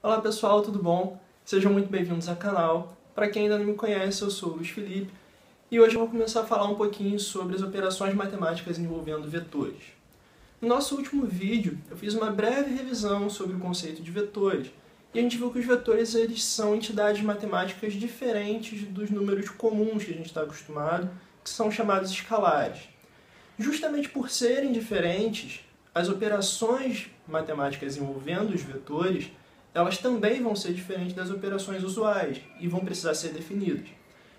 Olá pessoal, tudo bom? Sejam muito bem-vindos ao canal. Para quem ainda não me conhece, eu sou o Luiz Felipe e hoje eu vou começar a falar um pouquinho sobre as operações matemáticas envolvendo vetores. No nosso último vídeo, eu fiz uma breve revisão sobre o conceito de vetores e a gente viu que os vetores eles são entidades matemáticas diferentes dos números comuns que a gente está acostumado, que são chamados escalares. Justamente por serem diferentes, as operações matemáticas envolvendo os vetores, elas também vão ser diferentes das operações usuais e vão precisar ser definidas.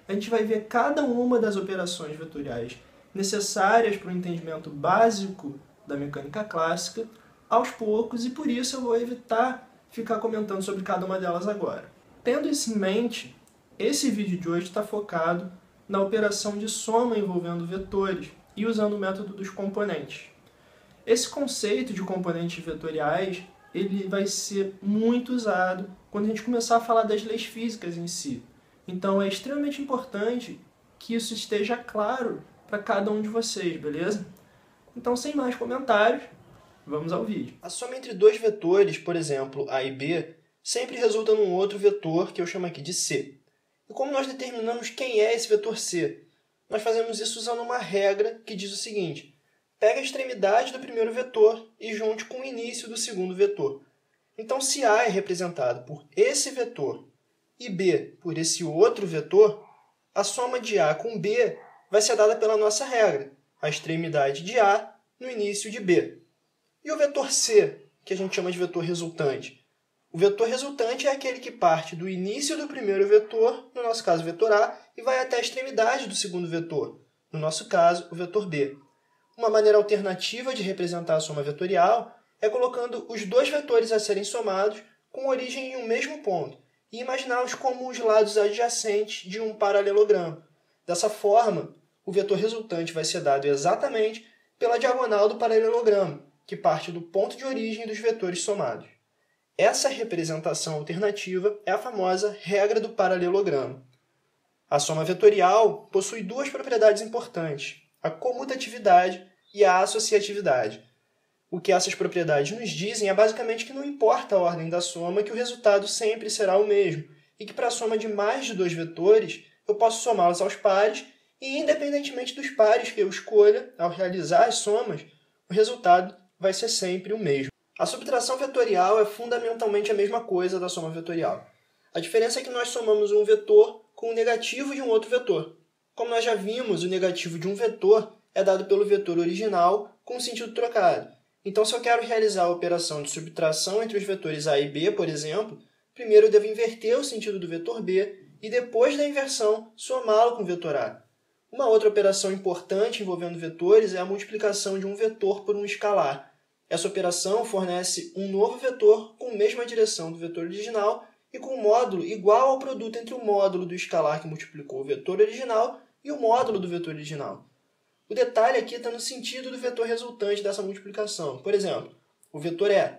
A gente vai ver cada uma das operações vetoriais necessárias para o entendimento básico da mecânica clássica aos poucos e por isso eu vou evitar ficar comentando sobre cada uma delas agora. Tendo isso em mente, esse vídeo de hoje está focado na operação de soma envolvendo vetores e usando o método dos componentes. Esse conceito de componentes vetoriais ele vai ser muito usado quando a gente começar a falar das leis físicas em si. Então é extremamente importante que isso esteja claro para cada um de vocês, beleza? Então, sem mais comentários, vamos ao vídeo. A soma entre dois vetores, por exemplo, A e B, sempre resulta num outro vetor que eu chamo aqui de C. E como nós determinamos quem é esse vetor C? Nós fazemos isso usando uma regra que diz o seguinte: pega a extremidade do primeiro vetor e junte com o início do segundo vetor. Então, se A é representado por esse vetor e B por esse outro vetor, a soma de A com B vai ser dada pela nossa regra, a extremidade de A no início de B. E o vetor C, que a gente chama de vetor resultante? O vetor resultante é aquele que parte do início do primeiro vetor, no nosso caso o vetor A, e vai até a extremidade do segundo vetor, no nosso caso o vetor B. Uma maneira alternativa de representar a soma vetorial é colocando os dois vetores a serem somados com origem em um mesmo ponto e imaginá-los como os lados adjacentes de um paralelogramo. Dessa forma, o vetor resultante vai ser dado exatamente pela diagonal do paralelogramo, que parte do ponto de origem dos vetores somados. Essa representação alternativa é a famosa regra do paralelogramo. A soma vetorial possui duas propriedades importantes, a comutatividade e a associatividade. O que essas propriedades nos dizem é basicamente que não importa a ordem da soma, que o resultado sempre será o mesmo, e que para a soma de mais de dois vetores, eu posso somá-los aos pares, e independentemente dos pares que eu escolha, ao realizar as somas, o resultado vai ser sempre o mesmo. A subtração vetorial é fundamentalmente a mesma coisa da soma vetorial. A diferença é que nós somamos um vetor com o negativo de um outro vetor. Como nós já vimos, o negativo de um vetor é dado pelo vetor original com sentido trocado. Então, se eu quero realizar a operação de subtração entre os vetores A e B, por exemplo, primeiro eu devo inverter o sentido do vetor B e depois da inversão somá-lo com o vetor A. Uma outra operação importante envolvendo vetores é a multiplicação de um vetor por um escalar. Essa operação fornece um novo vetor com a mesma direção do vetor original e com um módulo igual ao produto entre o módulo do escalar que multiplicou o vetor original e o módulo do vetor original. O detalhe aqui está no sentido do vetor resultante dessa multiplicação. Por exemplo, o vetor E.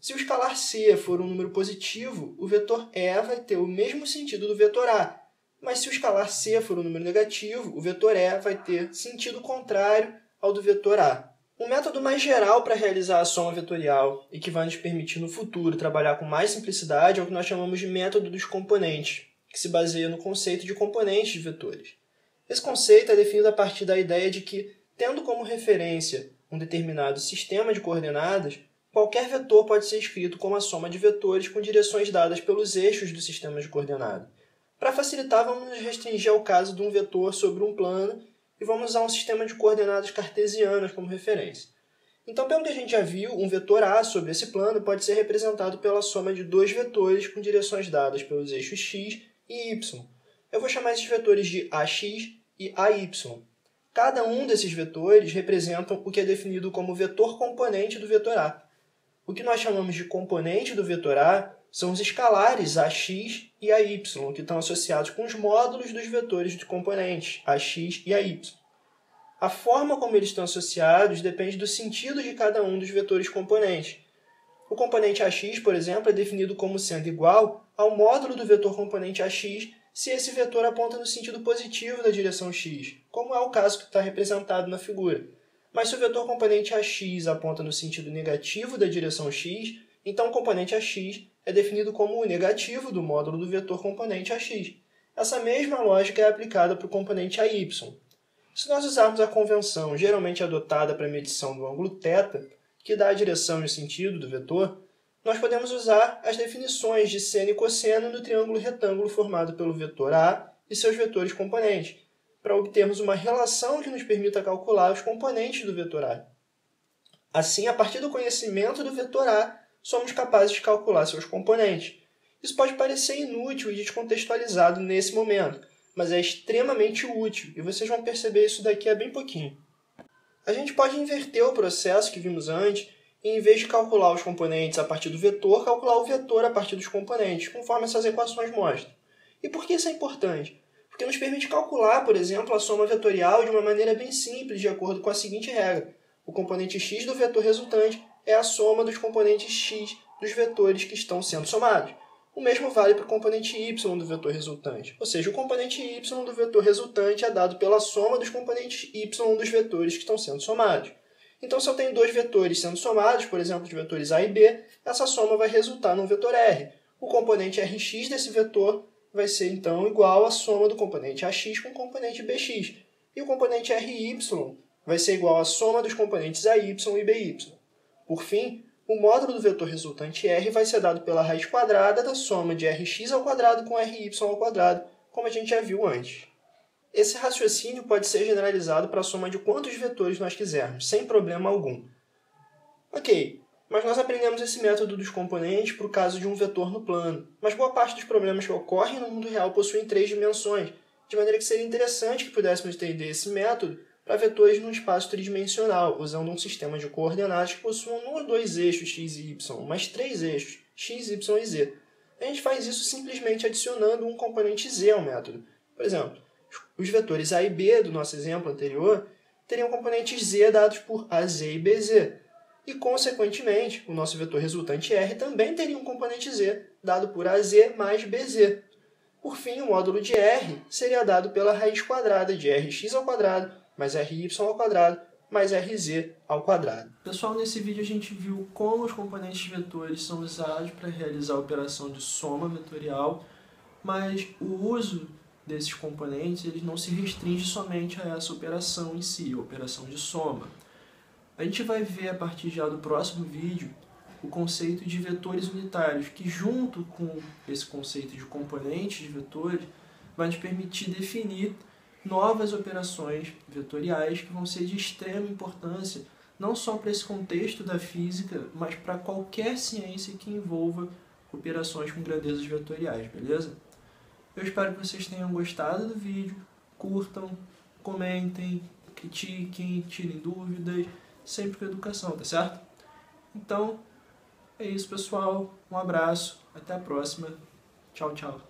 Se o escalar C for um número positivo, o vetor E vai ter o mesmo sentido do vetor A. Mas se o escalar C for um número negativo, o vetor E vai ter sentido contrário ao do vetor A. Um método mais geral para realizar a soma vetorial e que vai nos permitir no futuro trabalhar com mais simplicidade é o que nós chamamos de método dos componentes, que se baseia no conceito de componentes de vetores. Esse conceito é definido a partir da ideia de que, tendo como referência um determinado sistema de coordenadas, qualquer vetor pode ser escrito como a soma de vetores com direções dadas pelos eixos do sistema de coordenadas. Para facilitar, vamos nos restringir ao caso de um vetor sobre um plano e vamos usar um sistema de coordenadas cartesianas como referência. Então, pelo que a gente já viu, um vetor A sobre esse plano pode ser representado pela soma de dois vetores com direções dadas pelos eixos x e y. Eu vou chamar esses vetores de AX e AY. Cada um desses vetores representa o que é definido como vetor componente do vetor A. O que nós chamamos de componente do vetor A são os escalares AX e AY, que estão associados com os módulos dos vetores de componentes AX e AY. A forma como eles estão associados depende do sentido de cada um dos vetores componentes. O componente AX, por exemplo, é definido como sendo igual ao módulo do vetor componente AX se esse vetor aponta no sentido positivo da direção x, como é o caso que está representado na figura. Mas se o vetor componente AX aponta no sentido negativo da direção x, então o componente AX é definido como o negativo do módulo do vetor componente AX. Essa mesma lógica é aplicada para o componente AY. Se nós usarmos a convenção geralmente adotada para a medição do ângulo θ, que dá a direção e o sentido do vetor, nós podemos usar as definições de seno e cosseno do triângulo retângulo formado pelo vetor A e seus vetores componentes, para obtermos uma relação que nos permita calcular os componentes do vetor A. Assim, a partir do conhecimento do vetor A, somos capazes de calcular seus componentes. Isso pode parecer inútil e descontextualizado nesse momento, mas é extremamente útil, e vocês vão perceber isso daqui a bem pouquinho. A gente pode inverter o processo que vimos antes, e em vez de calcular os componentes a partir do vetor, calcular o vetor a partir dos componentes, conforme essas equações mostram. E por que isso é importante? Porque nos permite calcular, por exemplo, a soma vetorial de uma maneira bem simples, de acordo com a seguinte regra. O componente x do vetor resultante é a soma dos componentes x dos vetores que estão sendo somados. O mesmo vale para o componente y do vetor resultante. Ou seja, o componente y do vetor resultante é dado pela soma dos componentes y dos vetores que estão sendo somados. Então, se eu tenho dois vetores sendo somados, por exemplo, os vetores a e b, essa soma vai resultar num vetor r. O componente rx desse vetor vai ser, então, igual à soma do componente ax com o componente bx. E o componente ry vai ser igual à soma dos componentes ay e by. Por fim, o módulo do vetor resultante r vai ser dado pela raiz quadrada da soma de rx ao quadrado com ry ao quadrado, como a gente já viu antes. Esse raciocínio pode ser generalizado para a soma de quantos vetores nós quisermos, sem problema algum. Ok, mas nós aprendemos esse método dos componentes para o caso de um vetor no plano, mas boa parte dos problemas que ocorrem no mundo real possuem 3 dimensões, de maneira que seria interessante que pudéssemos entender esse método para vetores num espaço tridimensional, usando um sistema de coordenadas que possuam não 2 eixos x e y, mas 3 eixos, x, y e z. A gente faz isso simplesmente adicionando um componente z ao método. Por exemplo, os vetores a e b do nosso exemplo anterior teriam componentes z dados por az e bz. E, consequentemente, o nosso vetor resultante r também teria um componente z dado por az mais bz. Por fim, o módulo de r seria dado pela raiz quadrada de rx ao quadrado mais ry ao quadrado mais rz ao quadrado. Pessoal, nesse vídeo a gente viu como os componentes vetores são usados para realizar a operação de soma vetorial, mas o uso desses componentes ele não se restringe somente a essa operação em si, a operação de soma. A gente vai ver a partir já do próximo vídeo o conceito de vetores unitários, que junto com esse conceito de componentes de vetores vai nos permitir definir novas operações vetoriais que vão ser de extrema importância, não só para esse contexto da física, mas para qualquer ciência que envolva operações com grandezas vetoriais, beleza? Eu espero que vocês tenham gostado do vídeo, curtam, comentem, critiquem, tirem dúvidas, sempre com educação, tá certo? Então, é isso, pessoal. Um abraço, até a próxima. Tchau, tchau.